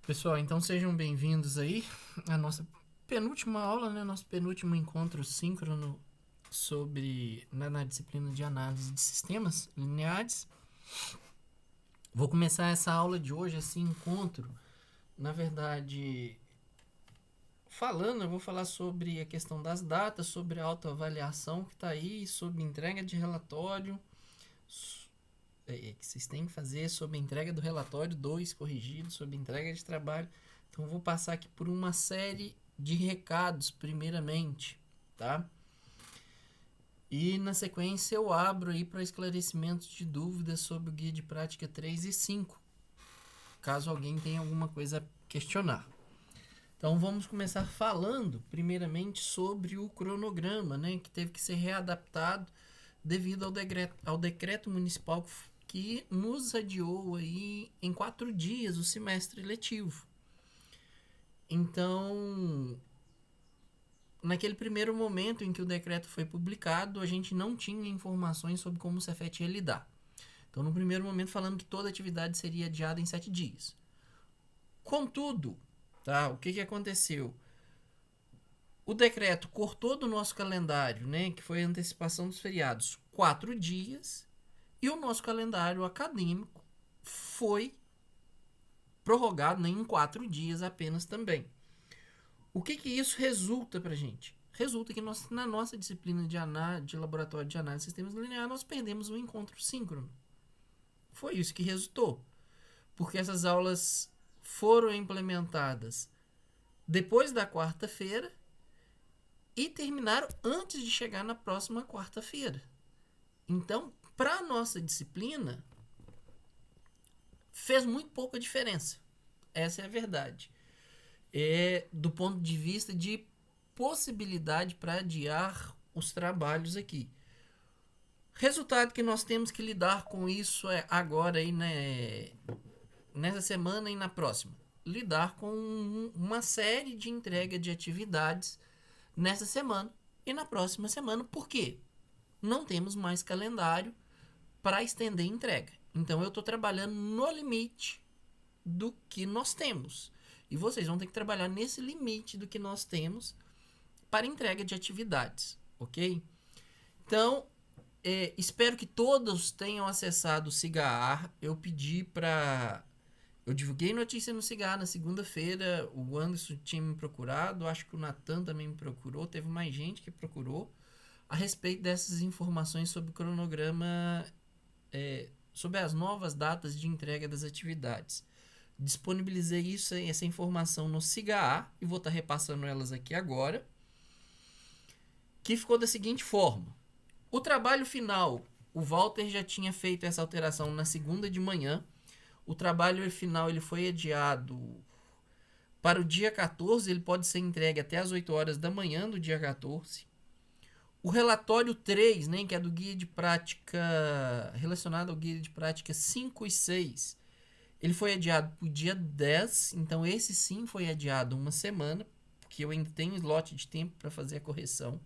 Pessoal, então sejam bem-vindos aí à nossa penúltima aula, né? Nosso penúltimo encontro síncrono na disciplina de análise de sistemas lineares. Vou começar essa aula de hoje, esse encontro, na verdade, eu vou falar sobre a questão das datas, sobre a autoavaliação que está aí, sobre entrega de relatório, que vocês têm que fazer, sobre a entrega do relatório 2 corrigido, sobre entrega de trabalho. Então, eu vou passar aqui por uma série de recados, primeiramente, tá? E, na sequência, eu abro aí para esclarecimentos de dúvidas sobre o guia de prática 3 e 5, caso alguém tenha alguma coisa a questionar. Então, vamos começar falando, primeiramente, sobre o cronograma, né, que teve que ser readaptado devido ao decreto municipal que nos adiou aí em 4 dias o semestre letivo. Então, naquele primeiro momento em que o decreto foi publicado, a gente não tinha informações sobre como o Cefet ia lidar. Então, no primeiro momento, falando que toda atividade seria adiada em 7 dias. Contudo, tá, o que aconteceu? O decreto cortou do nosso calendário, né, que foi a antecipação dos feriados, 4 dias, e o nosso calendário acadêmico foi prorrogado, né, em 4 dias apenas também. O que isso resulta para a gente? Resulta que na nossa disciplina de laboratório de análise de sistemas lineares, nós perdemos um encontro síncrono. Foi isso que resultou. Porque essas aulas foram implementadas depois da quarta-feira e terminaram antes de chegar na próxima quarta-feira. Então, para a nossa disciplina, fez muito pouca diferença. Essa é a verdade. Do ponto de vista de possibilidade para adiar os trabalhos aqui. Resultado que nós temos que lidar com isso agora aí, né, nessa semana e na próxima. Lidar com uma série de entrega de atividades nessa semana e na próxima semana. Por quê? Não temos mais calendário para estender a entrega. Então eu estou trabalhando no limite do que nós temos. E vocês vão ter que trabalhar nesse limite do que nós temos para entrega de atividades, ok? Então, espero que todos tenham acessado o Cigar. Eu divulguei notícia no Cigar na segunda-feira. O Anderson tinha me procurado. Acho que o Natan também me procurou. Teve mais gente que procurou a respeito dessas informações sobre o cronograma, sobre as novas datas de entrega das atividades. Disponibilizei essa informação no Cigar e vou estar repassando elas aqui agora. Que ficou da seguinte forma. O trabalho final, o Walter já tinha feito essa alteração na segunda de manhã. O trabalho final ele foi adiado para o dia 14, ele pode ser entregue até as 8 horas da manhã do dia 14. O relatório 3, né, que é do guia de prática, relacionado ao guia de prática 5 e 6, ele foi adiado para o dia 10, então esse sim foi adiado uma semana, porque eu ainda tenho slot de tempo para fazer a correção.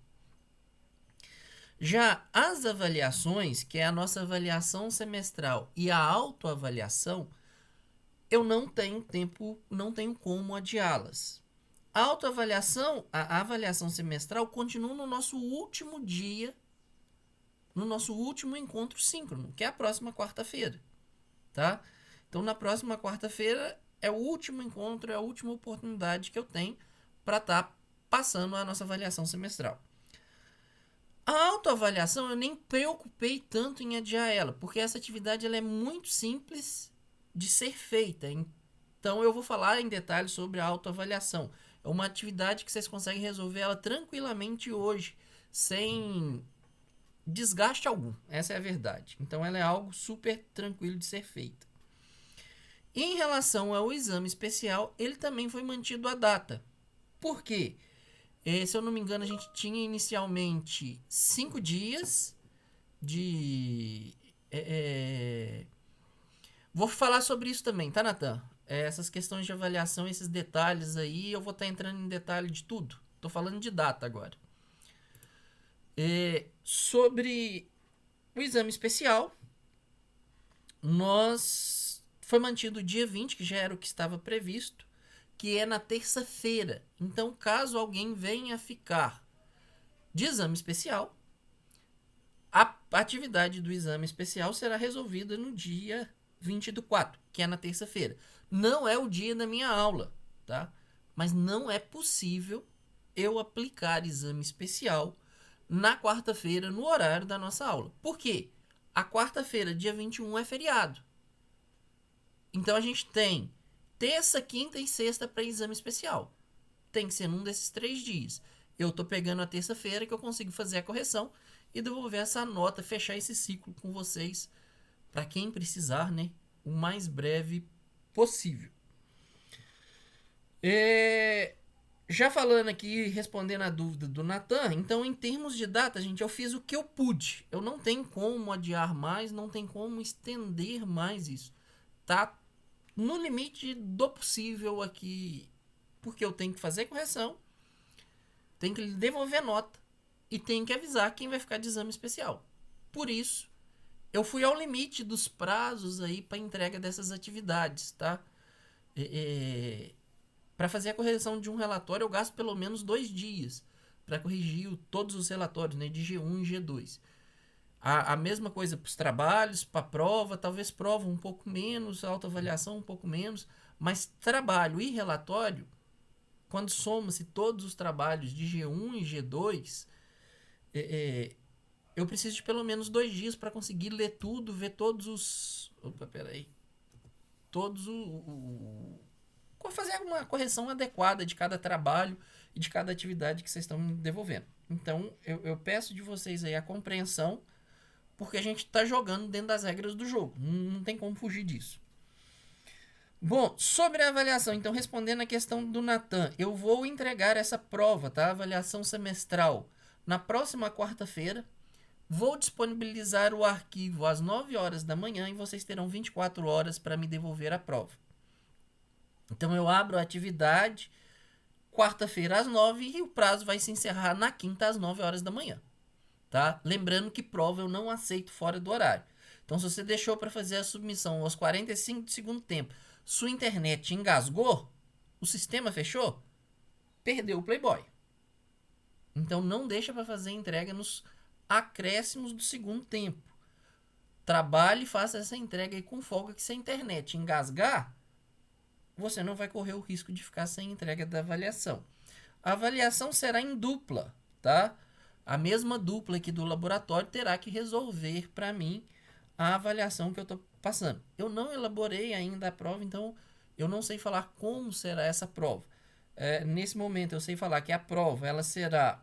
Já as avaliações, que é a nossa avaliação semestral e a autoavaliação, eu não tenho tempo, não tenho como adiá-las. A autoavaliação, a avaliação semestral continua no nosso último dia, no nosso último encontro síncrono, que é a próxima quarta-feira, tá? Então, na próxima quarta-feira é o último encontro, é a última oportunidade que eu tenho para estar passando a nossa avaliação semestral. A autoavaliação eu nem preocupei tanto em adiar ela, porque essa atividade ela é muito simples de ser feita. Então eu vou falar em detalhes sobre a autoavaliação. É uma atividade que vocês conseguem resolver ela tranquilamente hoje, sem desgaste algum. Essa é a verdade. Então ela é algo super tranquilo de ser feita. E em relação ao exame especial, ele também foi mantido a data. Por quê? Se eu não me engano, a gente tinha inicialmente 5 dias de... Vou falar sobre isso também, tá, Natan? Essas questões de avaliação, esses detalhes aí, eu vou estar entrando em detalhe de tudo. Tô falando de data agora. Sobre o exame especial, foi mantido o dia 20, que já era o que estava previsto. que é na terça-feira. Então, caso alguém venha ficar de exame especial, a atividade do exame especial será resolvida no dia 20/4, que é na terça-feira. Não é o dia da minha aula, tá? Mas não é possível eu aplicar exame especial na quarta-feira, no horário da nossa aula. Por quê? A quarta-feira, dia 21, é feriado. Então a gente tem terça, quinta e sexta para exame especial. Tem que ser num desses 3 dias. Eu tô pegando a terça-feira que eu consigo fazer a correção e devolver essa nota, fechar esse ciclo com vocês, para quem precisar, né, o mais breve possível. Já falando aqui, respondendo a dúvida do Natan, então em termos de data, gente, eu fiz o que eu pude. Eu não tenho como adiar mais, não tem como estender mais isso. Tá no limite do possível aqui, porque eu tenho que fazer correção, tenho que devolver nota e tenho que avisar quem vai ficar de exame especial. Por isso, eu fui ao limite dos prazos aí para entrega dessas atividades, tá? Para fazer a correção de um relatório, eu gasto pelo menos 2 dias para corrigir todos os relatórios, né, de G1 e G2. A mesma coisa para os trabalhos, para a prova, talvez prova um pouco menos, autoavaliação um pouco menos, mas trabalho e relatório, quando soma-se todos os trabalhos de G1 e G2, eu preciso de pelo menos 2 dias para conseguir ler tudo, ver todos os... Opa, peraí. Todos fazer uma correção adequada de cada trabalho e de cada atividade que vocês estão me devolvendo. Então, eu peço de vocês aí a compreensão, porque a gente está jogando dentro das regras do jogo. Não tem como fugir disso. Bom, sobre a avaliação, então, respondendo a questão do Natan, eu vou entregar essa prova, tá? Avaliação semestral, na próxima quarta-feira. Vou disponibilizar o arquivo às 9 horas da manhã e vocês terão 24 horas para me devolver a prova. Então, eu abro a atividade quarta-feira às 9 e o prazo vai se encerrar na quinta às 9 horas da manhã. Tá? Lembrando que prova eu não aceito fora do horário. Então, se você deixou para fazer a submissão aos 45 do segundo tempo, sua internet engasgou, o sistema fechou, perdeu o Playboy. Então, não deixa para fazer a entrega nos acréscimos do segundo tempo. Trabalhe e faça essa entrega aí com folga, que se a internet engasgar, você não vai correr o risco de ficar sem entrega da avaliação. A avaliação será em dupla, tá? A mesma dupla aqui do laboratório terá que resolver para mim a avaliação que eu estou passando. Eu não elaborei ainda a prova, então eu não sei falar como será essa prova. Nesse momento eu sei falar que a prova ela será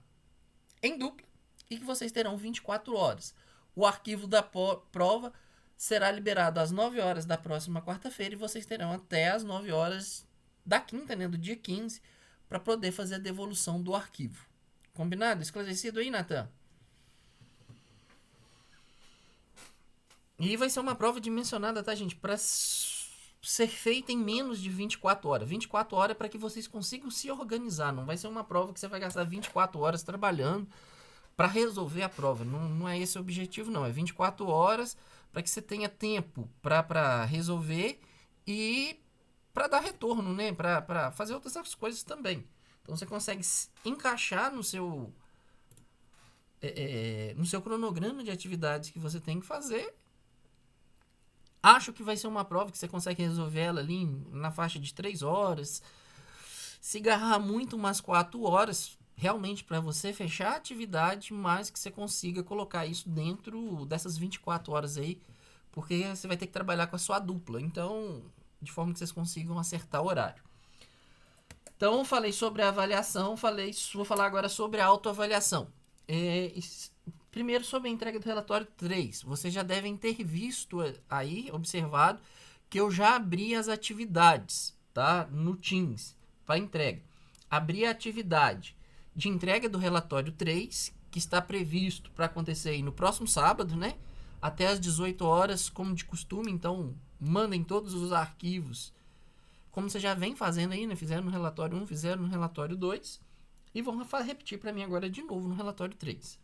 em dupla e que vocês terão 24 horas. O arquivo da prova será liberado às 9 horas da próxima quarta-feira e vocês terão até às 9 horas da quinta, né, do dia 15, para poder fazer a devolução do arquivo. Combinado? Esclarecido aí, Natan? E vai ser uma prova dimensionada, tá, gente? Para ser feita em menos de 24 horas. 24 horas para que vocês consigam se organizar. Não vai ser uma prova que você vai gastar 24 horas trabalhando para resolver a prova. Não é esse o objetivo, não. É 24 horas para que você tenha tempo para resolver e para dar retorno, né? Para fazer outras coisas também. Então você consegue encaixar no seu cronograma de atividades que você tem que fazer. Acho que vai ser uma prova que você consegue resolver ela ali na faixa de 3 horas. Se agarrar muito, umas 4 horas, realmente para você fechar a atividade, mas que você consiga colocar isso dentro dessas 24 horas aí, porque você vai ter que trabalhar com a sua dupla. Então, de forma que vocês consigam acertar o horário. Então, falei sobre a avaliação, vou falar agora sobre a autoavaliação. Primeiro, sobre a entrega do relatório 3. Vocês já devem ter visto aí, observado, que eu já abri as atividades, tá? No Teams, para entrega. Abri a atividade de entrega do relatório 3, que está previsto para acontecer aí no próximo sábado, né? Até às 18 horas, como de costume. Então, mandem todos os arquivos, como você já vem fazendo aí, né? Fizeram no relatório 1, fizeram no relatório 2. E vão repetir para mim agora de novo no relatório 3.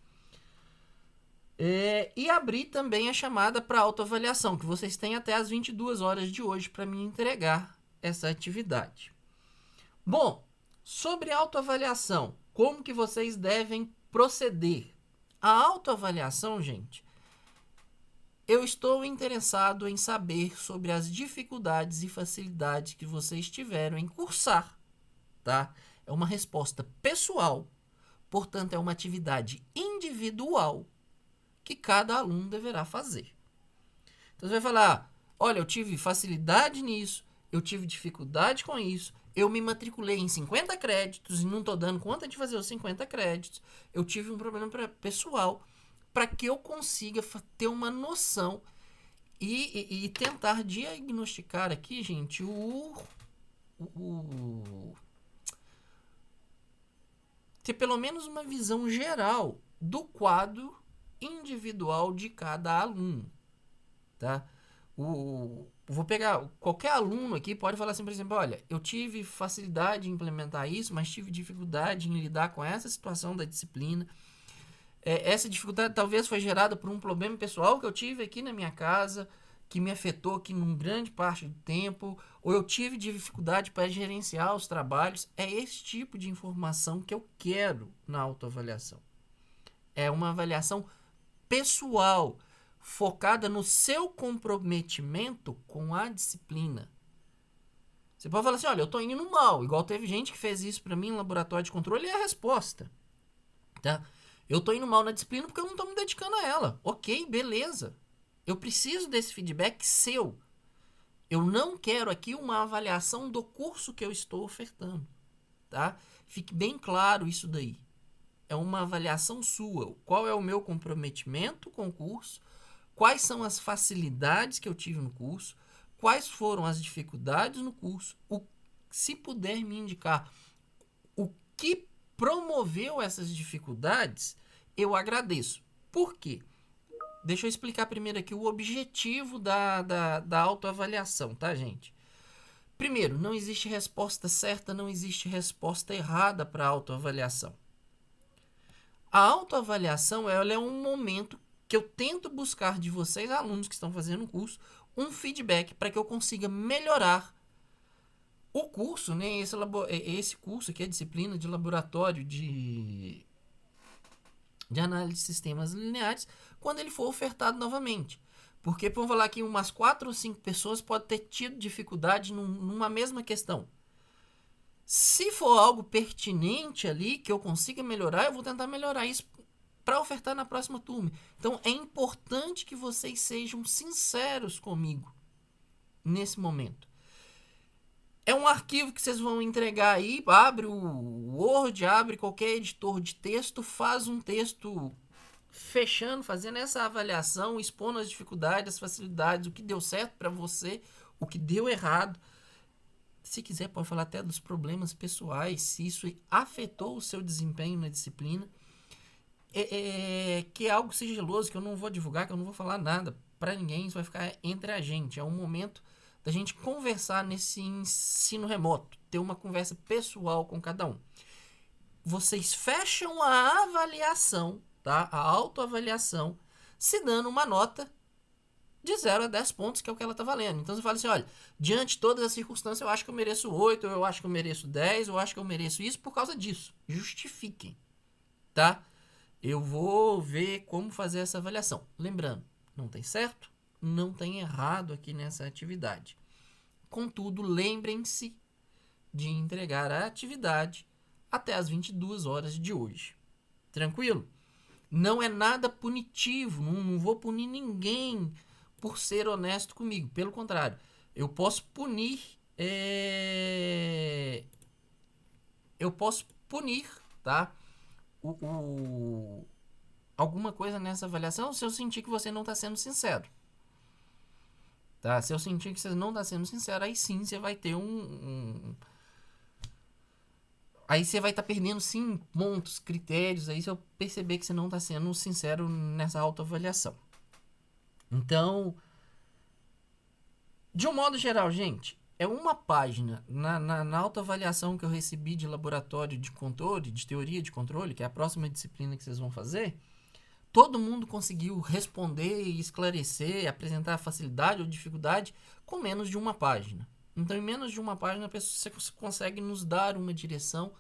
E abrir também a chamada para autoavaliação, que vocês têm até as 22 horas de hoje para me entregar essa atividade. Bom, sobre autoavaliação, como que vocês devem proceder? A autoavaliação, gente, eu estou interessado em saber sobre as dificuldades e facilidades que vocês tiveram em cursar, tá? É uma resposta pessoal, portanto, é uma atividade individual que cada aluno deverá fazer. Então, você vai falar, olha, eu tive facilidade nisso, eu tive dificuldade com isso, eu me matriculei em 50 créditos e não estou dando conta de fazer os 50 créditos, eu tive um problema pessoal, para que eu consiga ter uma noção e tentar diagnosticar aqui, gente, ter pelo menos uma visão geral do quadro individual de cada aluno, tá? Vou pegar qualquer aluno aqui, pode falar assim, por exemplo, olha, eu tive facilidade em implementar isso, mas tive dificuldade em lidar com essa situação da disciplina. Essa dificuldade talvez foi gerada por um problema pessoal que eu tive aqui na minha casa, que me afetou aqui numa grande parte do tempo, ou eu tive dificuldade para gerenciar os trabalhos. É esse tipo de informação que eu quero na autoavaliação. É uma avaliação pessoal, focada no seu comprometimento com a disciplina. Você pode falar assim, olha, eu tô indo mal, igual teve gente que fez isso para mim no laboratório de controle, e é a resposta, tá? Eu tô indo mal na disciplina porque eu não tô me dedicando a ela. Ok, beleza. Eu preciso desse feedback seu. Eu não quero aqui uma avaliação do curso que eu estou ofertando, tá? Fique bem claro isso daí. É uma avaliação sua. Qual é o meu comprometimento com o curso? Quais são as facilidades que eu tive no curso? Quais foram as dificuldades no curso? Se puder me indicar o que promoveu essas dificuldades, eu agradeço. Por quê? Deixa eu explicar primeiro aqui o objetivo da autoavaliação, tá, gente? Primeiro, não existe resposta certa, não existe resposta errada para a autoavaliação. A autoavaliação, ela é um momento que eu tento buscar de vocês, alunos que estão fazendo o curso, um feedback para que eu consiga melhorar o curso, né? Esse curso aqui é a disciplina de laboratório de análise de sistemas lineares, quando ele for ofertado novamente. Porque, vamos falar aqui, umas 4 ou 5 pessoas podem ter tido dificuldade numa mesma questão. Se for algo pertinente ali, que eu consiga melhorar, eu vou tentar melhorar isso para ofertar na próxima turma. Então, é importante que vocês sejam sinceros comigo nesse momento. É um arquivo que vocês vão entregar aí, abre o Word, abre qualquer editor de texto, faz um texto fechando, fazendo essa avaliação, expondo as dificuldades, as facilidades, o que deu certo para você, o que deu errado. Se quiser, pode falar até dos problemas pessoais, se isso afetou o seu desempenho na disciplina. Que é algo sigiloso, que eu não vou divulgar, que eu não vou falar nada para ninguém, isso vai ficar entre a gente. É um momento da gente conversar nesse ensino remoto, ter uma conversa pessoal com cada um. Vocês fecham a avaliação, tá? A autoavaliação, se dando uma nota de 0 a 10 pontos, que é o que ela tá valendo. Então você fala assim, olha, diante de todas as circunstâncias, eu acho que eu mereço 8, eu acho que eu mereço 10, eu acho que eu mereço isso por causa disso. Justifiquem, tá? Eu vou ver como fazer essa avaliação.Lembrando, não tem certo, não tem errado aqui nessa atividade. Contudo, lembrem-se de entregar a atividade até as 22 horas de hoje. Tranquilo? Não é nada punitivo, não vou punir ninguém por ser honesto comigo. Pelo contrário, eu posso punir... tá? Alguma coisa nessa avaliação se eu sentir que você não está sendo sincero. Tá? Se eu sentir que você não está sendo sincero, aí sim você vai ter aí você vai estar perdendo sim pontos, critérios, aí se eu perceber que você não está sendo sincero nessa autoavaliação. Então, de um modo geral, gente, é uma página na autoavaliação que eu recebi de laboratório de controle, de teoria de controle, que é a próxima disciplina que vocês vão fazer. Todo mundo conseguiu responder e esclarecer, apresentar facilidade ou dificuldade com menos de uma página. Então, em menos de uma página, você consegue nos dar uma direção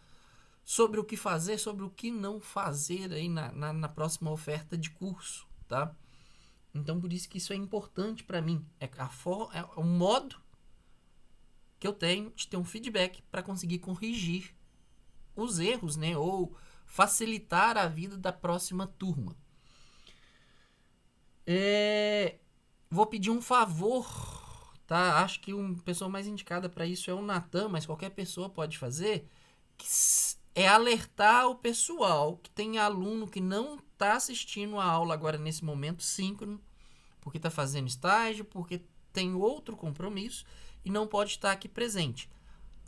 sobre o que fazer, sobre o que não fazer aí na próxima oferta de curso, tá? Então, por isso que isso é importante para mim. É o modo que eu tenho de ter um feedback para conseguir corrigir os erros, né? Ou facilitar a vida da próxima turma. Vou pedir um favor, tá? Acho que uma pessoa mais indicada para isso é o Natan, mas qualquer pessoa pode fazer. Que é alertar o pessoal que tem aluno que não está assistindo a aula agora nesse momento síncrono, porque está fazendo estágio, porque tem outro compromisso e não pode estar aqui presente.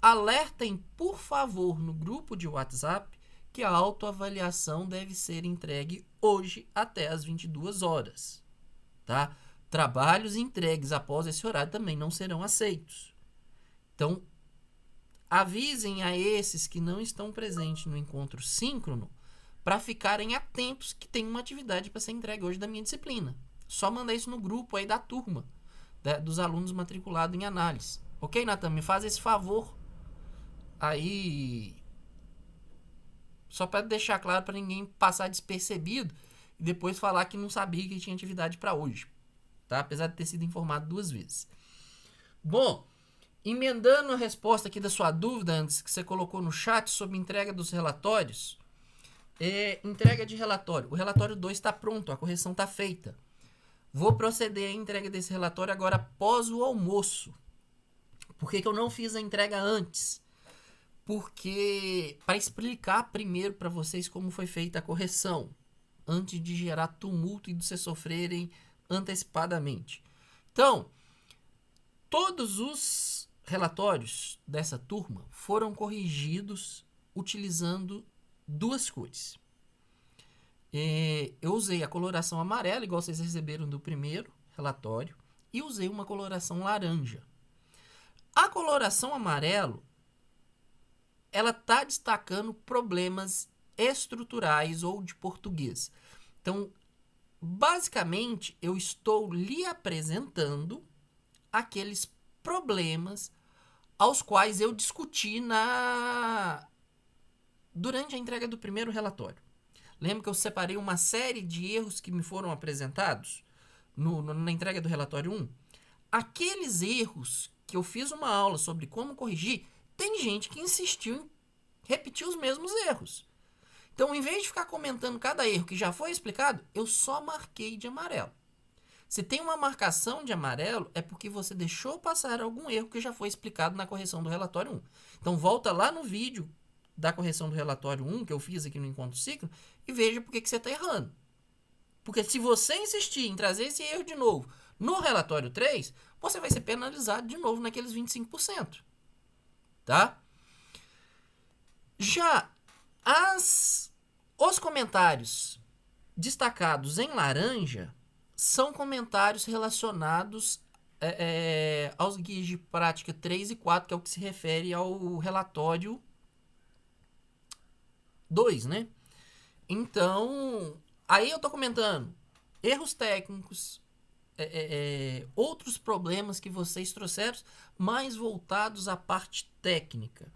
Alertem, por favor, no grupo de WhatsApp que a autoavaliação deve ser entregue hoje até as 22 horas. Tá? Trabalhos entregues após esse horário também não serão aceitos. Então, avisem a esses que não estão presentes no encontro síncrono para ficarem atentos que tem uma atividade para ser entregue hoje da minha disciplina. Só mandar isso no grupo aí da turma, dos alunos matriculados em análise. Ok, Natan? Me faz esse favor aí, só para deixar claro, para ninguém passar despercebido e depois falar que não sabia que tinha atividade para hoje, tá? Apesar de ter sido informado 2 vezes. Bom, emendando a resposta aqui da sua dúvida antes que você colocou no chat sobre entrega dos relatórios, entrega de relatório. O relatório 2 está pronto, a correção está feita. Vou proceder à entrega desse relatório agora após o almoço. Por que eu não fiz a entrega antes? Porque para explicar primeiro para vocês como foi feita a correção, antes de gerar tumulto e de vocês sofrerem antecipadamente. Então, todos os relatórios dessa turma foram corrigidos utilizando 2 cores. Eu usei a coloração amarela, igual vocês receberam do primeiro relatório, e usei uma coloração laranja. A coloração amarelo, ela está destacando problemas estruturais ou de português. Então, basicamente, eu estou lhe apresentando aqueles problemas aos quais eu discuti durante a entrega do primeiro relatório. Lembra que eu separei uma série de erros que me foram apresentados na entrega do relatório 1? Aqueles erros que eu fiz uma aula sobre como corrigir, tem gente que insistiu em repetir os mesmos erros. Então, em vez de ficar comentando cada erro que já foi explicado, eu só marquei de amarelo. Se tem uma marcação de amarelo, é porque você deixou passar algum erro que já foi explicado na correção do relatório 1. Então, volta lá no vídeo da correção do relatório 1, que eu fiz aqui no Encontro Ciclo, e veja por que você está errando. Porque se você insistir em trazer esse erro de novo no relatório 3, você vai ser penalizado de novo naqueles 25%. Tá? Já os comentários destacados em laranja são comentários relacionados aos guias de prática 3 e 4, que é o que se refere ao relatório 2, né? Então, aí eu tô comentando erros técnicos, outros problemas que vocês trouxeram, mais voltados à parte técnica.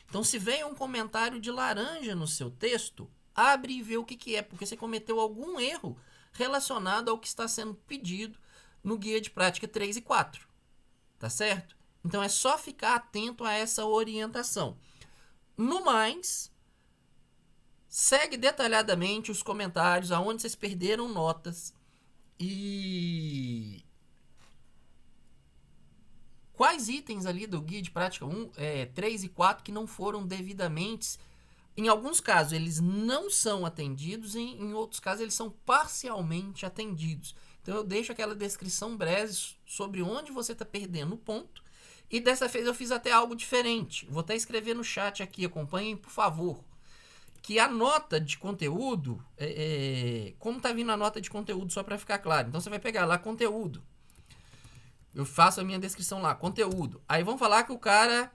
Então, se vem um comentário de laranja no seu texto, abre e vê o que é, porque você cometeu algum erro relacionado ao que está sendo pedido no guia de prática 3 e 4. Tá certo? Então, é só ficar atento a essa orientação. No mais, segue detalhadamente os comentários, aonde vocês perderam notas e quais itens ali do guia de prática 3 e 4 que não foram devidamente. Em alguns casos, eles não são atendidos, em outros casos, eles são parcialmente atendidos. Então, eu deixo aquela descrição breve sobre onde você está perdendo o ponto. E dessa vez eu fiz até algo diferente. Vou até escrever no chat aqui, acompanhem, por favor. Que a nota de conteúdo, como está vindo a nota de conteúdo, só para ficar claro. Então, você vai pegar lá conteúdo. Eu faço a minha descrição lá, conteúdo. Aí vamos falar que o cara...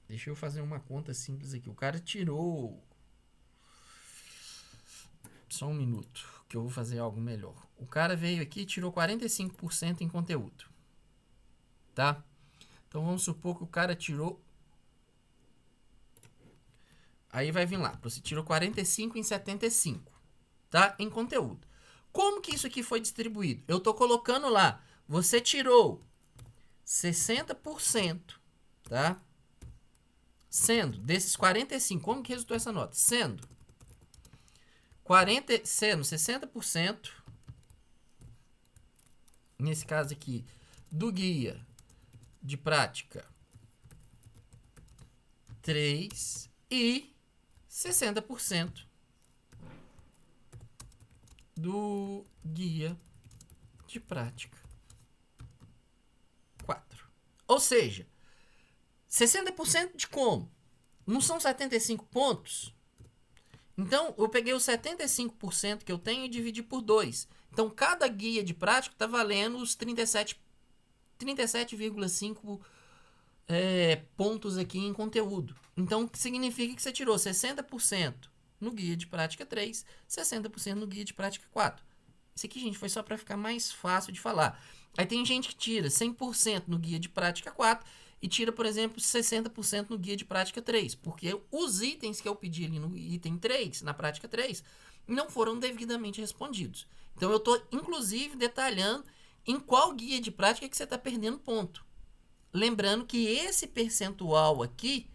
Deixa eu fazer uma conta simples aqui. O cara tirou... Só um minuto, que eu vou fazer algo melhor. O cara veio aqui e tirou 45% em conteúdo. Tá? Então vamos supor que o cara tirou. Aí vai vir lá. Você tirou 45 em 75, tá? Em conteúdo. Como que isso aqui foi distribuído? Eu tô colocando lá. Você tirou 60%, tá? Sendo desses 45, como que resultou essa nota? Sendo 60%, nesse caso aqui, do guia de prática 3 e 60% do guia de prática 4. Ou seja, 60% de como? Não são 75 pontos? Então, eu peguei os 75% que eu tenho e dividi por 2. Então, cada guia de prática está valendo os 37,5 pontos aqui em conteúdo. Então, o que significa que você tirou 60% no guia de prática 3, 60% no guia de prática 4. Isso aqui, gente, foi só para ficar mais fácil de falar. Aí tem gente que tira 100% no guia de prática 4 e tira, por exemplo, 60% no guia de prática 3, porque os itens que eu pedi ali no item 3, na prática 3, não foram devidamente respondidos. Então, eu estou, inclusive, detalhando em qual guia de prática que você está perdendo ponto. Lembrando que esse percentual aqui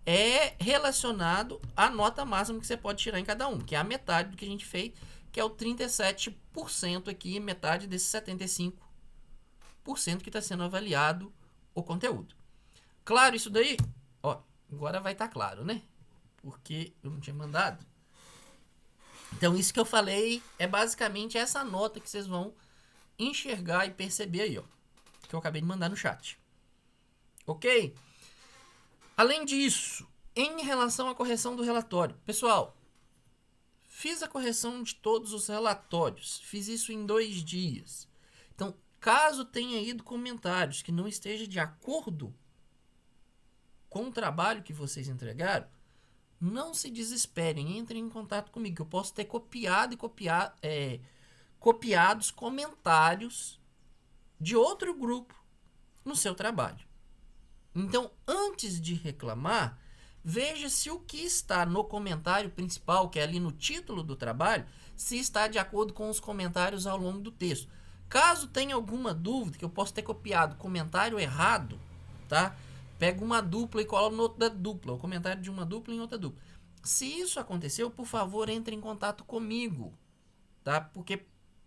é relacionado à nota máxima que você pode tirar em cada um, que é a metade do que a gente fez, que é o 37% aqui, metade desses 75% que está sendo avaliado o conteúdo. Claro isso daí? Ó, agora vai estar claro, né? Porque eu não tinha mandado. Então, isso que eu falei é basicamente essa nota que vocês vão enxergar e perceber aí, ó, que eu acabei de mandar no chat. Ok? Além disso, em relação à correção do relatório, pessoal, fiz a correção de todos os relatórios, fiz isso em 2 dias. Então, caso tenha ido comentários que não esteja de acordo com o trabalho que vocês entregaram, não se desesperem, entrem em contato comigo, que eu posso ter copiado e copiados comentários de outro grupo no seu trabalho. Então, antes de reclamar, veja se o que está no comentário principal, que é ali no título do trabalho, se está de acordo com os comentários ao longo do texto. Caso tenha alguma dúvida, que eu posso ter copiado comentário errado, tá? Pega uma dupla e cola no outra dupla, o comentário de uma dupla em outra dupla. Se isso aconteceu, por favor, entre em contato comigo, tá? Porque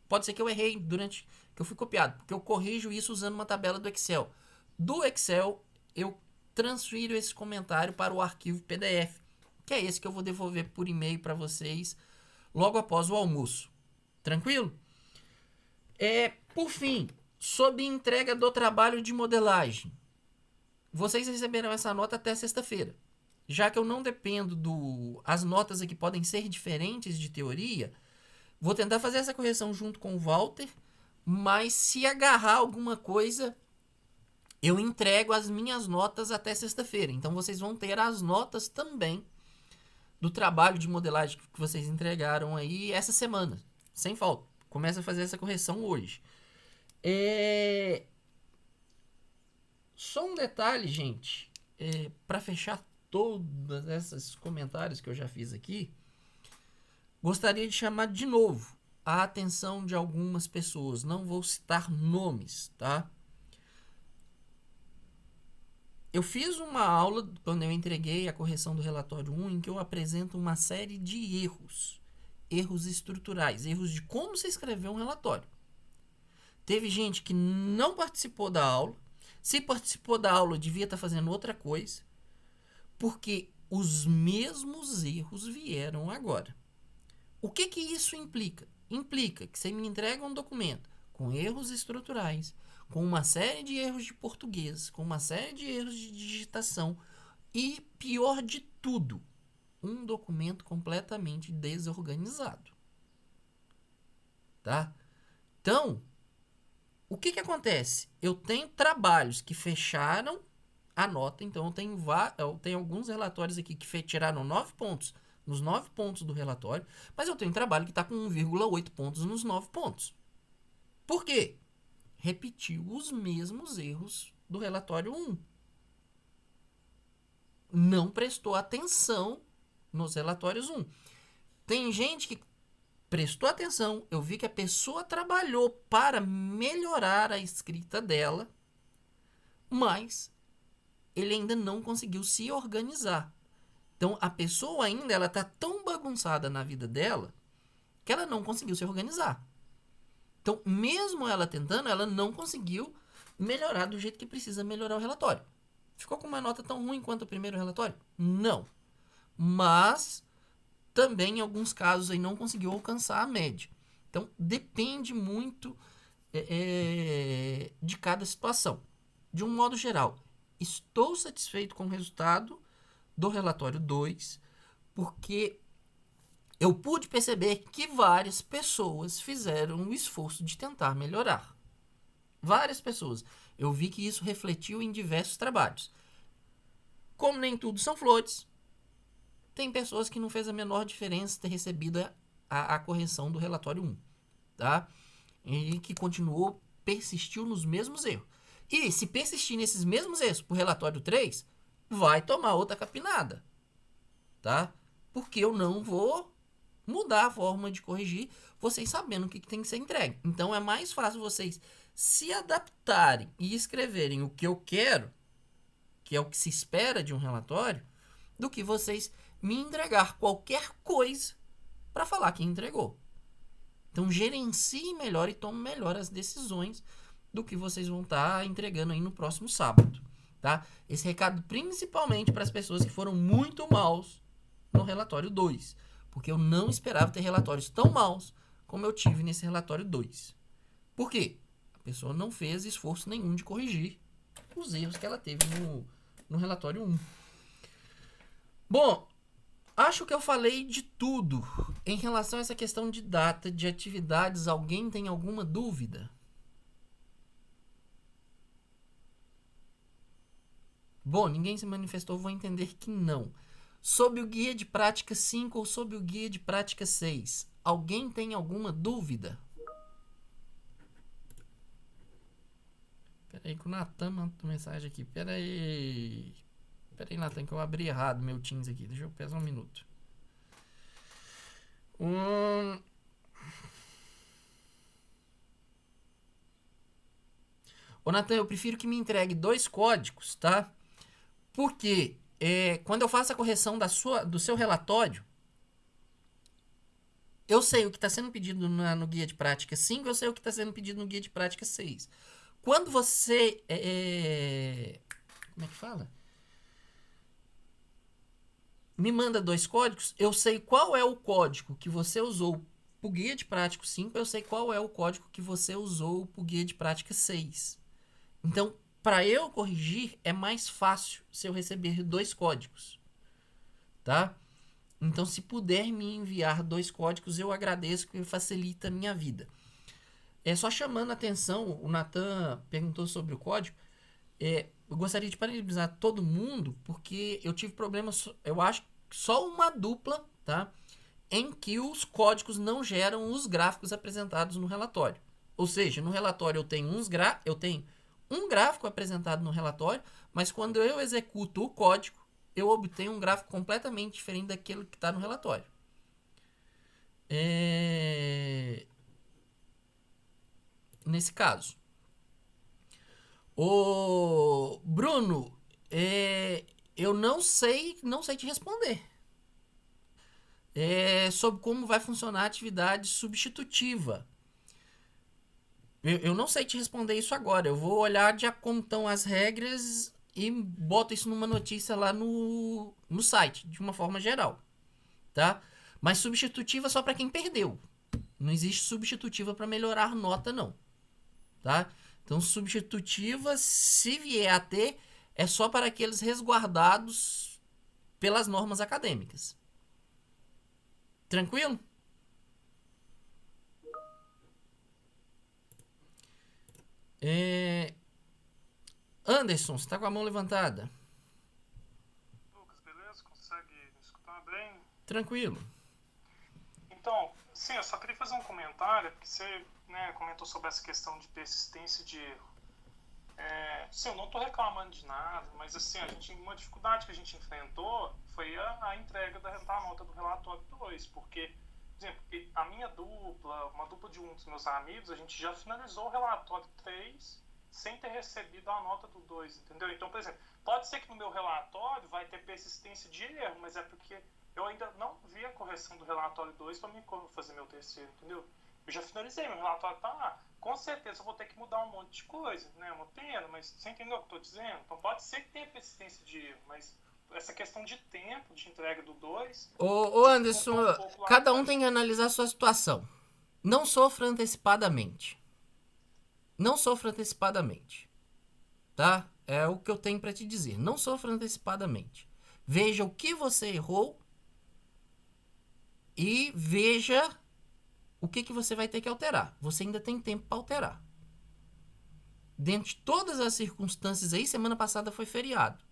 pode ser que eu errei durante que eu fui copiado, porque eu corrijo isso usando uma tabela do Excel. Do Excel, eu transfiro esse comentário para o arquivo PDF, que é esse que eu vou devolver por e-mail para vocês logo após o almoço. Tranquilo? Por fim, sobre entrega do trabalho de modelagem. Vocês receberão essa nota até sexta-feira. Já que eu não dependo as notas aqui podem ser diferentes de teoria, vou tentar fazer essa correção junto com o Walter, mas se agarrar alguma coisa, eu entrego as minhas notas até sexta-feira. Então, vocês vão ter as notas também do trabalho de modelagem que vocês entregaram aí essa semana, sem falta. Começa a fazer essa correção hoje. Só um detalhe, gente, para fechar todos esses comentários que eu já fiz aqui, gostaria de chamar de novo a atenção de algumas pessoas. Não vou citar nomes, tá? Eu fiz uma aula, quando eu entreguei a correção do relatório 1, em que eu apresento uma série de erros. Erros estruturais, erros de como se escrever um relatório. Teve gente que não participou da aula. Se participou da aula, devia estar fazendo outra coisa. Porque os mesmos erros vieram agora. O que isso implica? Implica que você me entrega um documento com erros estruturais, com uma série de erros de português, com uma série de erros de digitação e, pior de tudo, um documento completamente desorganizado. Tá? Então, o que acontece? Eu tenho trabalhos que fecharam a nota, então eu tenho alguns relatórios aqui que tiraram 9 pontos nos 9 pontos do relatório, mas eu tenho um trabalho que está com 1,8 pontos nos 9 pontos. Por quê? Repetiu os mesmos erros do relatório 1. não prestou atenção nos relatórios 1. Tem gente que prestou atenção, eu vi que a pessoa trabalhou para melhorar a escrita dela, mas ele ainda não conseguiu se organizar. Então, a pessoa ainda ela está tão bagunçada na vida dela que ela não conseguiu se organizar. Então, mesmo ela tentando, ela não conseguiu melhorar do jeito que precisa melhorar o relatório. Ficou com uma nota tão ruim quanto o primeiro relatório? Não. Mas também em alguns casos aí não conseguiu alcançar a média. Então, depende muito de cada situação. De um modo geral, estou satisfeito com o resultado do relatório 2, porque eu pude perceber que várias pessoas fizeram o esforço de tentar melhorar. Várias pessoas. Eu vi que isso refletiu em diversos trabalhos. Como nem tudo são flores, tem pessoas que não fez a menor diferença ter recebido a correção do relatório 1, tá? E que persistiu nos mesmos erros. E se persistir nesses mesmos erros pro relatório 3, vai tomar outra capinada, tá? Porque eu não vou mudar a forma de corrigir, vocês sabendo o que tem que ser entregue. Então é mais fácil vocês se adaptarem e escreverem o que eu quero, que é o que se espera de um relatório, do que vocês me entregar qualquer coisa para falar que entregou. Então gerencie melhor e tome melhor as decisões do que vocês vão estar entregando aí no próximo sábado, tá? Esse recado principalmente para as pessoas que foram muito maus no relatório 2, porque eu não esperava ter relatórios tão maus como eu tive nesse relatório 2. Por quê? A pessoa não fez esforço nenhum de corrigir os erros que ela teve no relatório 1. Bom, acho que eu falei de tudo em relação a essa questão de data, de atividades. Alguém tem alguma dúvida? Bom, ninguém se manifestou, vou entender que não. Sob o guia de prática 5 ou sob o guia de prática 6, alguém tem alguma dúvida? Peraí que o Natan mandou mensagem aqui. Peraí, Natan, que eu abri errado meu Teams aqui. Deixa eu pensar um minuto. Ô, Natan, eu prefiro que me entregue 2 códigos, tá? Porque quando eu faço a correção do seu relatório, eu sei o que está sendo pedido no guia de prática 5, eu sei o que está sendo pedido no guia de prática 6. Quando você... como é que fala? Me manda 2 códigos, eu sei qual é o código que você usou para o guia de prática 5, eu sei qual é o código que você usou para o guia de prática 6. Então, para eu corrigir, é mais fácil se eu receber 2 códigos, tá? Então, se puder me enviar 2 códigos, eu agradeço, que facilita a minha vida. Só chamando a atenção, o Natan perguntou sobre o código. Eu gostaria de parabenizar todo mundo, porque eu tive problemas, eu acho, só uma dupla, tá? Em que os códigos não geram os gráficos apresentados no relatório. Ou seja, no relatório eu tenho um gráfico apresentado no relatório, mas quando eu executo o código, eu obtenho um gráfico completamente diferente daquele que está no relatório. Nesse caso. Ô, Bruno, eu não sei te responder. Sobre como vai funcionar a atividade substitutiva. Eu não sei te responder isso agora. Eu vou olhar de como estão as regras e boto isso numa notícia lá no site, de uma forma geral, tá? Mas substitutiva só para quem perdeu. Não existe substitutiva para melhorar nota, não, tá? Então, substitutiva, se vier a ter, é só para aqueles resguardados pelas normas acadêmicas. Tranquilo? Anderson, você está com a mão levantada. Lucas, beleza? Consegue me escutar bem? Tranquilo. Então, sim, eu só queria fazer um comentário, porque você comentou sobre essa questão de persistência de erro. Sim, eu não estou reclamando de nada, mas assim, uma dificuldade que a gente enfrentou foi a entrega da nota do relatório 2, porque, por exemplo, a minha dupla, uma dupla de um dos meus amigos, a gente já finalizou o relatório 3 sem ter recebido a nota do 2, entendeu? Então, por exemplo, pode ser que no meu relatório vai ter persistência de erro, mas é porque eu ainda não vi a correção do relatório 2 para me fazer meu terceiro, entendeu? Eu já finalizei, meu relatório tá lá. Com certeza eu vou ter que mudar um monte de coisa, né? Uma pena, mas você entendeu o que eu estou dizendo? Então pode ser que tenha persistência de erro, mas essa questão de tempo de entrega do 2 Ô Anderson, dificultou um pouco lá cada um pra tem que gente. analisar a sua situação. Não sofra antecipadamente. Não sofra antecipadamente. Tá? É o que eu tenho para te dizer. Não sofra antecipadamente. Veja o que você errou e veja o que você vai ter que alterar. Você ainda tem tempo para alterar. Dentro de todas as circunstâncias aí, semana passada foi feriado.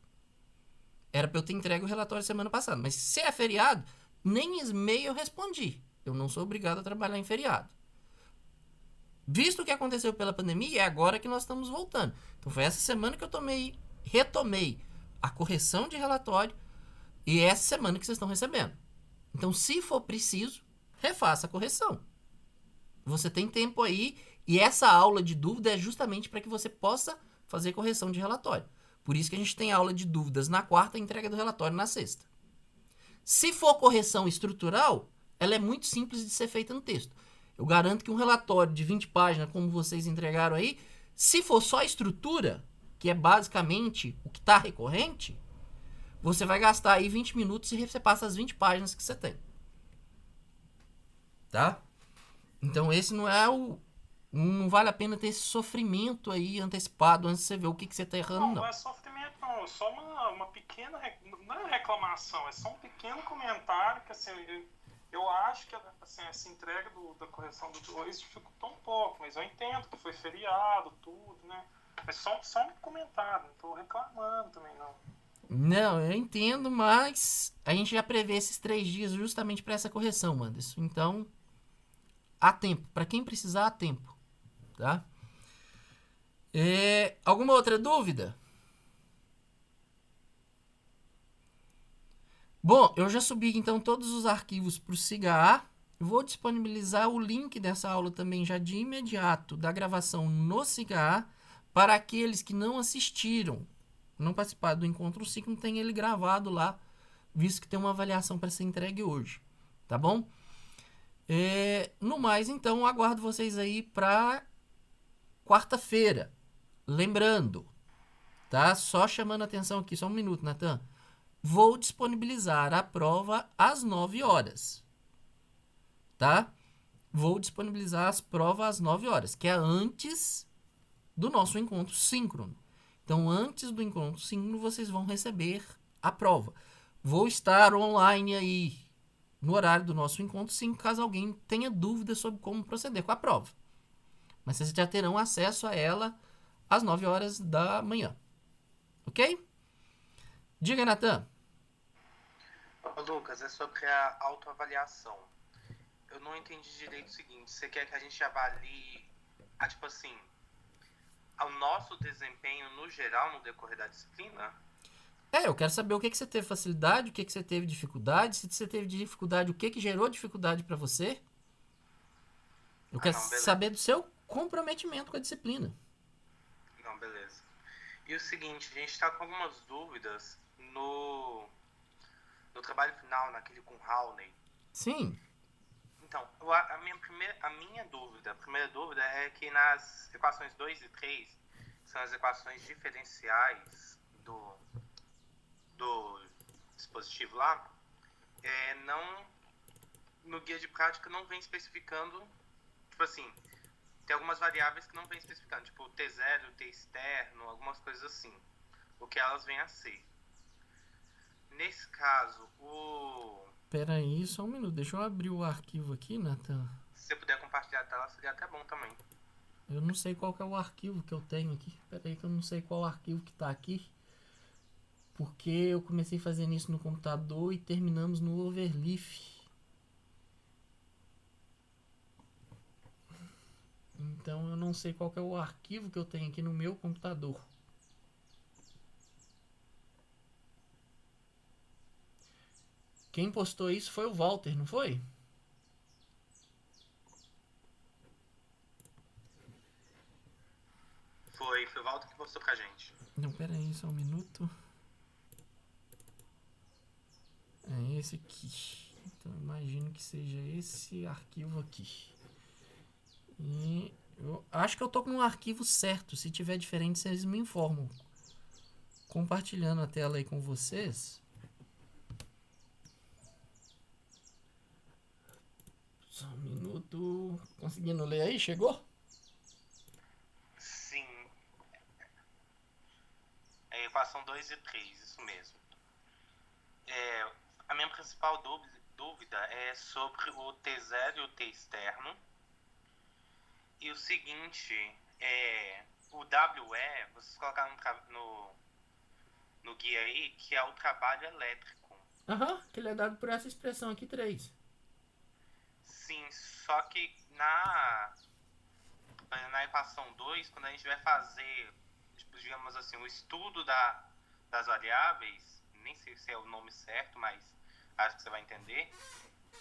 Era para eu ter entregue o relatório semana passada. Mas se é feriado, nem e-mail eu respondi. Eu não sou obrigado a trabalhar em feriado. Visto o que aconteceu pela pandemia, é agora que nós estamos voltando. Então foi essa semana que eu retomei a correção de relatório e é essa semana que vocês estão recebendo. Então, se for preciso, refaça a correção. Você tem tempo aí e essa aula de dúvida é justamente para que você possa fazer correção de relatório. Por isso que a gente tem aula de dúvidas na quarta e entrega do relatório na sexta. Se for correção estrutural, ela é muito simples de ser feita no texto. Eu garanto que um relatório de 20 páginas, como vocês entregaram aí, se for só a estrutura, que é basicamente o que está recorrente, você vai gastar aí 20 minutos e você passa as 20 páginas que você tem. Tá? Então esse não é o... Não vale a pena ter esse sofrimento aí antecipado antes de você ver o que você está errando, Não, não não. é sofrimento, não. É só uma pequena. Não é reclamação, é só um pequeno comentário que, assim, eu acho que assim, essa entrega da correção do 2 dificultou um pouco, mas eu entendo que foi feriado, tudo, né? É só um comentário, não estou reclamando também, não. Não, eu entendo, mas a gente já prevê esses 3 dias justamente para essa correção, Anderson. Então, há tempo. Para quem precisar, há tempo. Tá? Alguma outra dúvida? Bom, eu já subi então todos os arquivos para o SIGA. Vou disponibilizar o link dessa aula também já de imediato da gravação no SIGA para aqueles que não assistiram, não participaram do encontro 5, não tem ele gravado lá, visto que tem uma avaliação para ser entregue hoje. Tá bom? No mais, então, aguardo vocês aí para quarta-feira. Lembrando, tá? Só chamando a atenção aqui, só um minuto, Natan. Vou disponibilizar a prova às 9 horas. Tá? Vou disponibilizar as provas às 9 horas, que é antes do nosso encontro síncrono. Então, antes do encontro síncrono, vocês vão receber a prova. Vou estar online aí no horário do nosso encontro síncrono, caso alguém tenha dúvida sobre como proceder com a prova. Mas vocês já terão acesso a ela às 9 horas da manhã. Ok? Diga, Natan. Ô, Lucas, é sobre a autoavaliação. Eu não entendi direito o seguinte, você quer que a gente avalie, tipo assim, o nosso desempenho no geral no decorrer da disciplina? Eu quero saber o que você teve facilidade, o que você teve dificuldade, se você teve dificuldade, o que gerou dificuldade para você. Eu quero saber do seu comprometimento com a disciplina. Não, beleza. E o seguinte, a gente está com algumas dúvidas no trabalho final, naquele com Hawley. Sim. Então, a primeira dúvida é que nas equações 2 e 3, que são as equações diferenciais do dispositivo lá, no guia de prática não vem especificando, tipo assim, tem algumas variáveis que não vem especificando, tipo T0, T externo, algumas coisas assim, o que elas vêm a ser. Nesse caso, Pera aí, só um minuto, deixa eu abrir o arquivo aqui, Nathan. Se você puder compartilhar a tela, seria até bom também. Eu não sei qual que é o arquivo que eu tenho aqui. Pera aí que eu não sei qual arquivo que tá aqui. Porque eu comecei fazendo isso no computador e terminamos no Overleaf. Então eu não sei qual que é o arquivo que eu tenho aqui no meu computador. Quem postou isso foi o Walter, não foi? Foi o Walter que postou pra gente. Não, pera aí, só um minuto. É esse aqui. Então imagino que seja esse arquivo aqui. E eu acho que eu tô com um arquivo certo. Se tiver diferente, vocês me informam. Compartilhando a tela aí com vocês. Só um minuto. Conseguindo ler aí? Chegou? Sim. É equação 2 e 3, isso mesmo. A minha principal dúvida é sobre o T0 e o T externo. E o seguinte, o WE, vocês colocaram no guia aí, que é o trabalho elétrico. Aham, que ele é dado por essa expressão aqui, 3. Sim, só que na equação 2, quando a gente vai fazer, tipo, digamos assim, o estudo das variáveis, nem sei se é o nome certo, mas acho que você vai entender,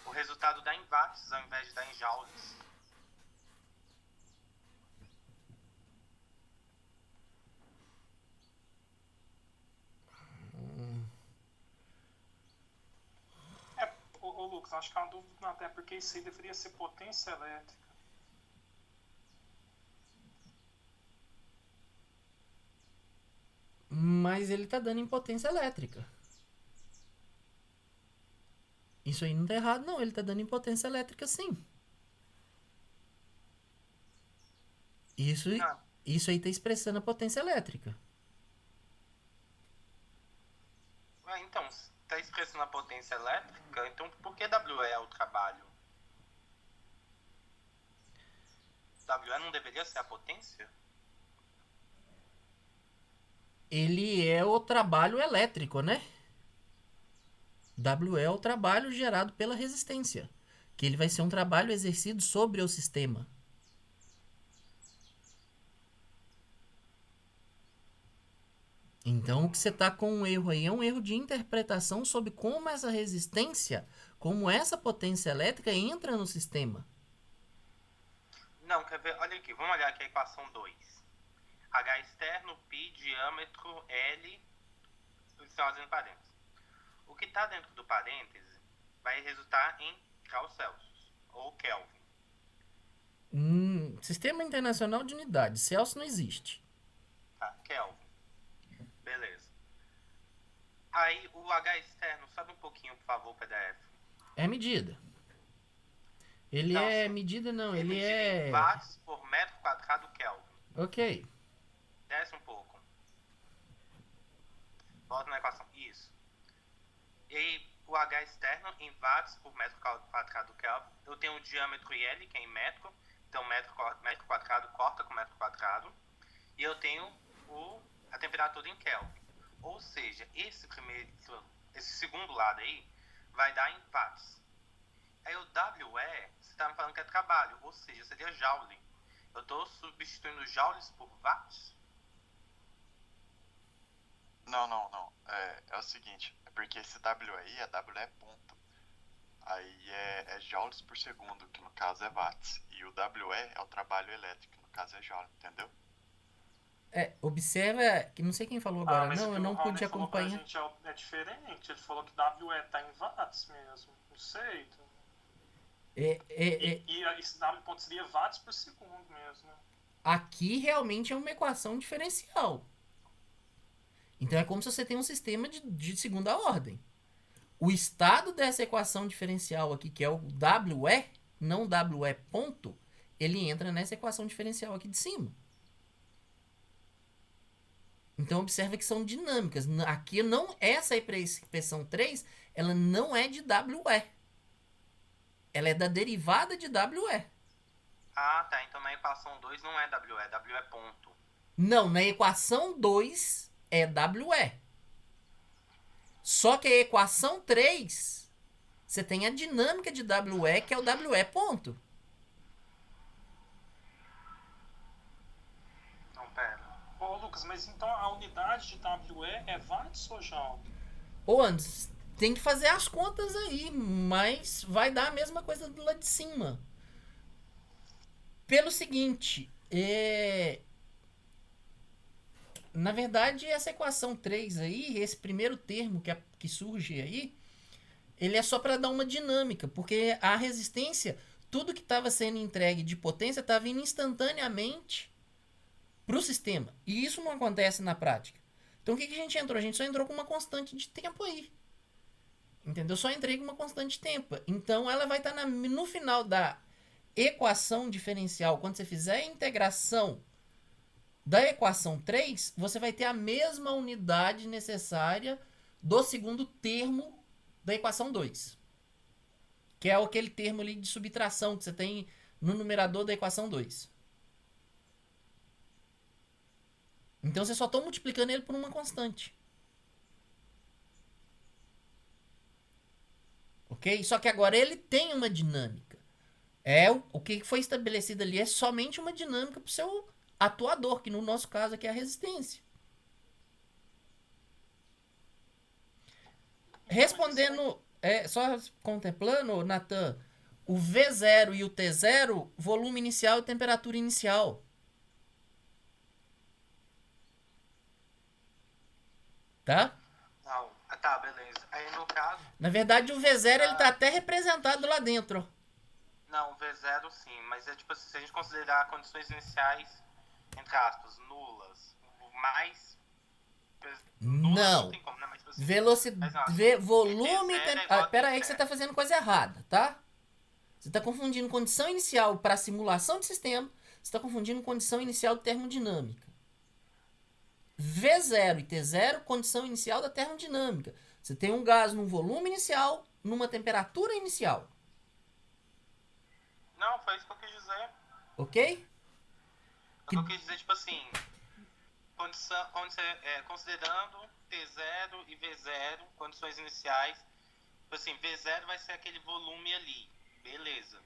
o resultado dá em watts ao invés de dar em joules. Ô Lucas, acho que é uma dúvida até porque isso aí deveria ser potência elétrica. Mas ele tá dando em potência elétrica. Isso aí não tá errado, não. Ele tá dando em potência elétrica, sim. Isso aí tá expressando a potência elétrica. Então, está expressando a potência elétrica, então por que WE é o trabalho? WE não deveria ser a potência? Ele é o trabalho elétrico, né? WE é o trabalho gerado pela resistência. Que ele vai ser um trabalho exercido sobre o sistema. Então, o que você está com um erro aí é um erro de interpretação sobre como essa resistência, como essa potência elétrica entra no sistema. Não, quer ver? Olha aqui, vamos olhar aqui a equação 2. H externo, π, diâmetro, L, fazendo parênteses. O que está dentro do parêntese vai resultar em graus Celsius, ou Kelvin. Sistema Internacional de Unidades. Celsius não existe. Tá, Kelvin. Beleza. Aí o H externo, sobe um pouquinho, por favor, PDF. É medida. Ele Não, é sim. medida, não. Ele Ele é é. watts por metro quadrado Kelvin. Ok. Desce um pouco. Volta na equação. Isso. E aí, o H externo em watts por metro quadrado Kelvin. Eu tenho o diâmetro L, que é em metro. Então, metro quadrado corta com metro quadrado. E eu tenho a temperatura em Kelvin. Ou seja, esse segundo lado aí vai dar em watts. Aí o WE, você está me falando que é trabalho. Ou seja, seria joule. Eu estou substituindo joules por watts? Não. É o seguinte, é porque esse W aí é WE ponto. Aí é joules por segundo, que no caso é watts. E o WE é o trabalho elétrico, que no caso é joule, entendeu? Observa, que não sei quem falou agora. Mas Não, eu não pude falou pra acompanhar. gente é diferente. Ele falou que WE tá em watts mesmo. Não sei. E esse W ponto seria watts por segundo mesmo. Aqui realmente é uma equação diferencial. Então é como se você tem um sistema de segunda ordem. O estado dessa equação diferencial aqui, que é o WE, não WE ponto, ele entra nessa equação diferencial aqui de cima. Então observa que são dinâmicas. Aqui não, essa expressão 3, ela não é de WE. Ela é da derivada de WE. Ah, tá. Então na equação 2 não é WE, é WE ponto. Não, na equação 2 é WE. Só que a equação 3, você tem a dinâmica de WE, que é o WE ponto. Ô, Lucas, mas então a unidade de WE é watts ou joule? Ô, Anderson, tem que fazer as contas aí, mas vai dar a mesma coisa do lado de cima. Pelo seguinte, na verdade, essa equação 3 aí, esse primeiro termo que surge aí, ele é só para dar uma dinâmica, porque a resistência, tudo que estava sendo entregue de potência estava indo instantaneamente para o sistema. E isso não acontece na prática. Então o que a gente entrou? A gente só entrou com uma constante de tempo aí. Entendeu? Só entrei com uma constante de tempo. Então ela vai estar no final da equação diferencial. Quando você fizer a integração da equação 3, você vai ter a mesma unidade necessária do segundo termo da equação 2. Que é aquele termo ali de subtração que você tem no numerador da equação 2. Então você só está multiplicando ele por uma constante. Ok? Só que agora ele tem uma dinâmica. O que foi estabelecido ali é somente uma dinâmica para o seu atuador, que no nosso caso aqui é a resistência. Respondendo, só contemplando, Nathan, o V0 e o T0, volume inicial e temperatura inicial. Tá? Não. Tá, beleza. Aí no caso. Na verdade, o V0 ele tá até representado lá dentro. Não, o V0 sim, mas é tipo assim, se a gente considerar condições iniciais, entre aspas, nulas, mais. Não. Tem como, né? Mas, tipo assim, Velocidade, volume. Pera aí que você T0. tá fazendo coisa errada, tá? Você tá confundindo condição inicial para simulação de sistema. Você tá confundindo condição inicial de termodinâmica. V0 e T0, condição inicial da termodinâmica. Você tem um gás num volume inicial, numa temperatura inicial. Não, foi isso que eu quis dizer. Ok? Eu quis dizer, tipo assim, considerando T0 e V0, condições iniciais, tipo assim, V0 vai ser aquele volume ali, beleza.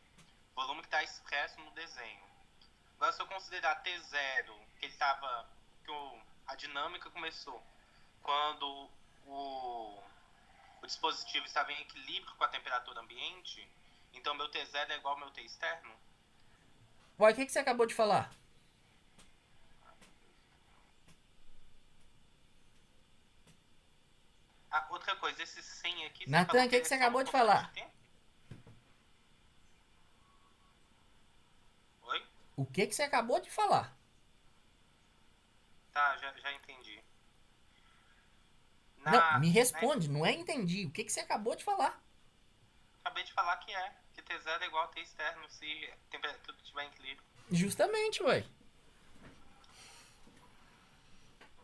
Volume que está expresso no desenho. Agora, se eu considerar T0, que ele tava, a dinâmica começou quando o dispositivo estava em equilíbrio com a temperatura ambiente, então meu T0 é igual ao meu T externo? Uai, o que você acabou de falar? Outra coisa, esse 100 aqui... Nathan, o que você acabou de falar? Oi? O que você acabou de falar? Tá, já entendi. Não, me responde, não é entendi. O que você acabou de falar? Acabei de falar que T0 é igual a T externo se a temperatura estiver em equilíbrio. Justamente, ué.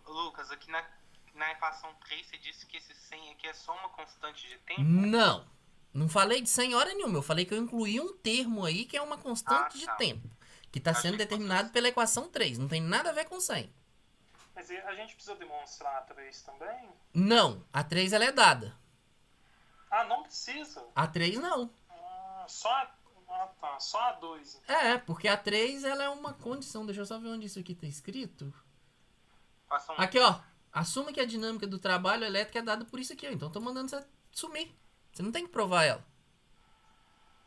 Lucas, aqui na equação 3 você disse que esse 100 aqui é só uma constante de tempo? Não falei de 100 hora nenhuma. Eu falei que eu incluí um termo aí que é uma constante de tempo. Que está sendo determinado pela equação 3. Não tem nada a ver com 100. Mas a gente precisa demonstrar a 3 também? Não, a 3 ela é dada. Ah, não precisa? A 3 não. Só a 2. Então. Porque a 3 ela é uma condição. Deixa eu só ver onde isso aqui está escrito. Aqui, ó. Assuma que a dinâmica do trabalho elétrico é dada por isso aqui, ó. Então eu tô mandando você sumir. Você não tem que provar ela.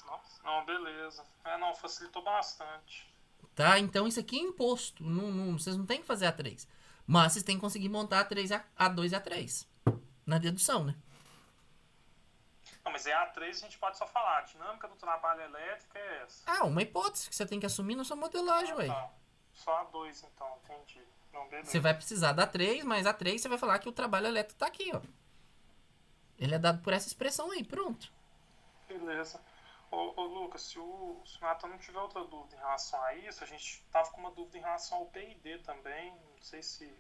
Nossa, não, beleza. Não, facilitou bastante. Tá? Então isso aqui é imposto. Vocês não tem que fazer a 3. Mas vocês têm que conseguir montar a 3, a 2 e a 3. Na dedução, né? Não, mas a 3 a gente pode só falar. A dinâmica do trabalho elétrico é essa. Uma hipótese que você tem que assumir na sua modelagem, ué. Tá. Só a 2 então, entendi. Não, beleza. Você vai precisar da 3, mas a 3 você vai falar que o trabalho elétrico tá aqui, ó. Ele é dado por essa expressão aí, pronto. Beleza. Ô Lucas, se o Nathan não tiver outra dúvida em relação a isso, a gente tava com uma dúvida em relação ao P&D também. Não sei se...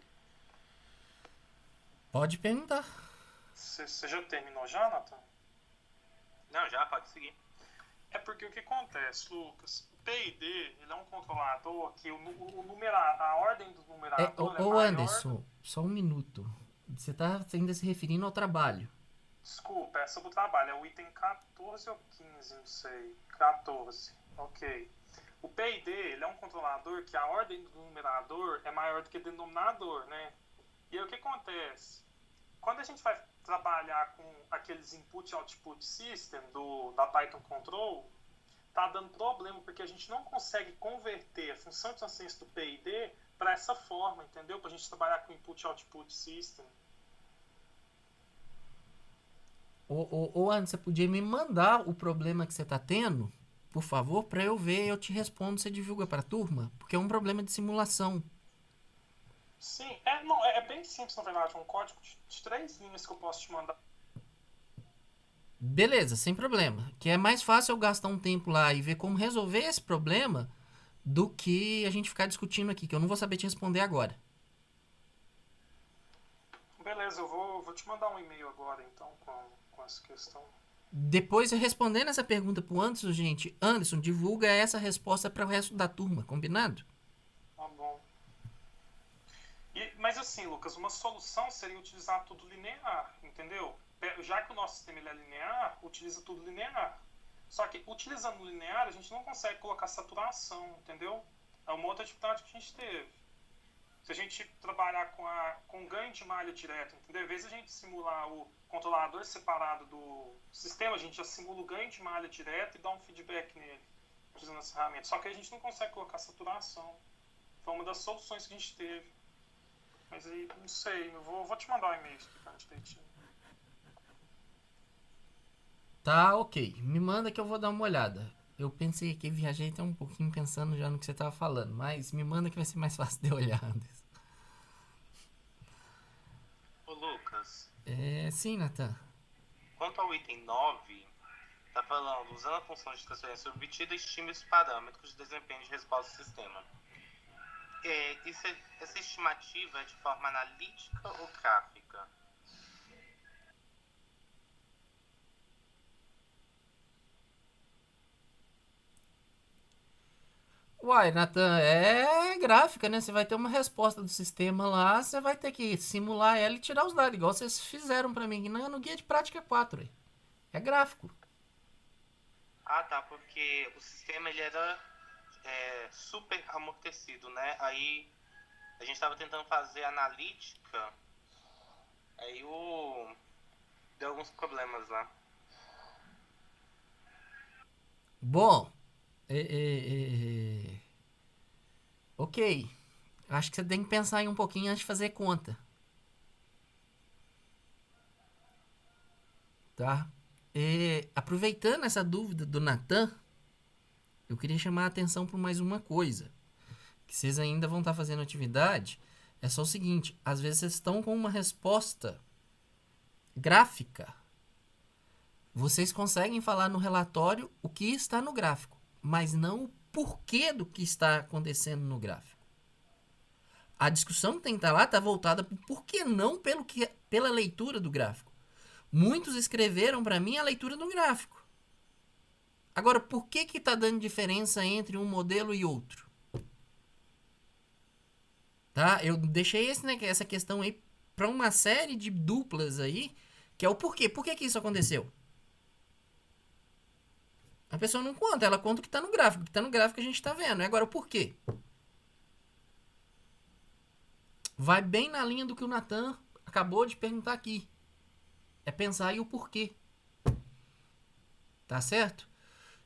Pode perguntar. Você já terminou já, Nathan? Não, já, pode seguir. É porque o que acontece, Lucas? O P&D, ele é um controlador que a ordem do numerador é Ô maior... Anderson, só um minuto. Você tá ainda se referindo ao trabalho. Desculpa, é sobre o trabalho. É o item 14 ou 15, não sei. 14, ok. o PID, ele é um controlador que a ordem do numerador é maior do que o denominador, né? E aí o que acontece? Quando a gente vai trabalhar com aqueles input-output system da Python Control, tá dando problema, porque a gente não consegue converter a função de transferência do PID para essa forma, entendeu? Para a gente trabalhar com input-output system. Ô, Anderson, você podia me mandar o problema que você tá tendo, por favor, para eu ver, eu te respondo, você divulga para a turma, porque é um problema de simulação. Sim, é bem simples, na verdade, é um código de 3 linhas que eu posso te mandar. Beleza, sem problema. Que é mais fácil eu gastar um tempo lá e ver como resolver esse problema do que a gente ficar discutindo aqui, que eu não vou saber te responder agora. Beleza, eu vou te mandar um e-mail agora, então, com essa questão. Depois, respondendo essa pergunta pro Anderson, gente, Anderson, divulga essa resposta para o resto da turma, combinado? Tá bom. Mas assim, Lucas, uma solução seria utilizar tudo linear, entendeu? Já que o nosso sistema ele é linear, utiliza tudo linear. Só que utilizando linear, a gente não consegue colocar saturação, entendeu? É uma outra dificuldade que a gente teve. Se a gente trabalhar com ganho de malha direto, entendeu? Em vez de a gente simular o controlador separado do sistema, a gente já simula o ganho de malha direto e dá um feedback nele, utilizando essa ferramenta. Só que a gente não consegue colocar saturação. Foi uma das soluções que a gente teve. Mas aí, não sei, eu vou te mandar um e-mail explicando direitinho. Tá, ok. Me manda que eu vou dar uma olhada. Eu pensei que viajei até um pouquinho pensando já no que você tava falando, mas me manda que vai ser mais fácil de olhar. Ô, Lucas, Sim, Nathan. quanto ao item 9, tá falando, usando a função de transferência obtida, estime os parâmetros de desempenho de resposta do sistema. Essa estimativa é de forma analítica ou gráfica? Uai, Nathan, é gráfica, né? Você vai ter uma resposta do sistema lá, você vai ter que simular ela e tirar os dados, igual vocês fizeram pra mim no guia de prática 4. Aí. É gráfico. Ah, tá, porque o sistema ele era super amortecido, né? Aí a gente tava tentando fazer analítica, aí deu alguns problemas lá. Bom, ok. Acho que você tem que pensar aí um pouquinho antes de fazer conta. Tá? Aproveitando essa dúvida do Nathan, eu queria chamar a atenção para mais uma coisa. Que vocês ainda vão estar fazendo atividade. É só o seguinte, às vezes vocês estão com uma resposta gráfica. Vocês conseguem falar no relatório o que está no gráfico, mas não o porquê do que está acontecendo no gráfico. A discussão que tem que estar lá está voltada para o porquê, não pela leitura do gráfico. Muitos escreveram para mim a leitura do gráfico. Agora, por que está dando diferença entre um modelo e outro? Tá? Eu deixei essa questão aí para uma série de duplas aí, que é o porquê. Por que isso aconteceu? A pessoa não conta, ela conta o que está no gráfico. O que está no gráfico a gente está vendo. Agora, o porquê? Vai bem na linha do que o Nathan acabou de perguntar aqui. É pensar aí o porquê. Tá certo?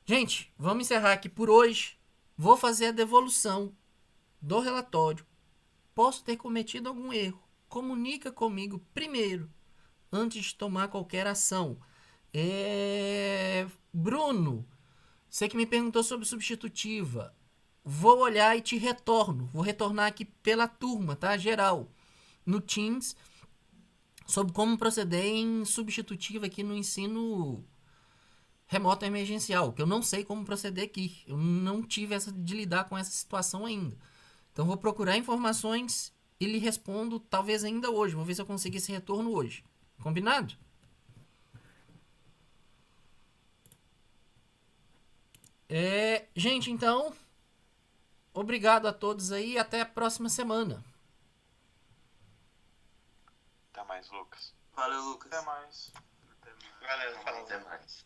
Gente, vamos encerrar aqui por hoje. Vou fazer a devolução do relatório. Posso ter cometido algum erro. Comunica comigo primeiro, antes de tomar qualquer ação. Bruno, você que me perguntou sobre substitutiva. Vou olhar e te retorno. Vou retornar aqui pela turma, tá? Geral. No Teams, sobre como proceder em substitutiva aqui no ensino remoto emergencial. Que eu não sei como proceder aqui. Eu não tive essa de lidar com essa situação ainda. Então vou procurar informações e lhe respondo talvez ainda hoje. Vou ver se eu consigo esse retorno hoje. Combinado? Gente, então, obrigado a todos aí e até a próxima semana. Até mais, Lucas. Valeu, Lucas. Até mais. Galera, falou. Até mais.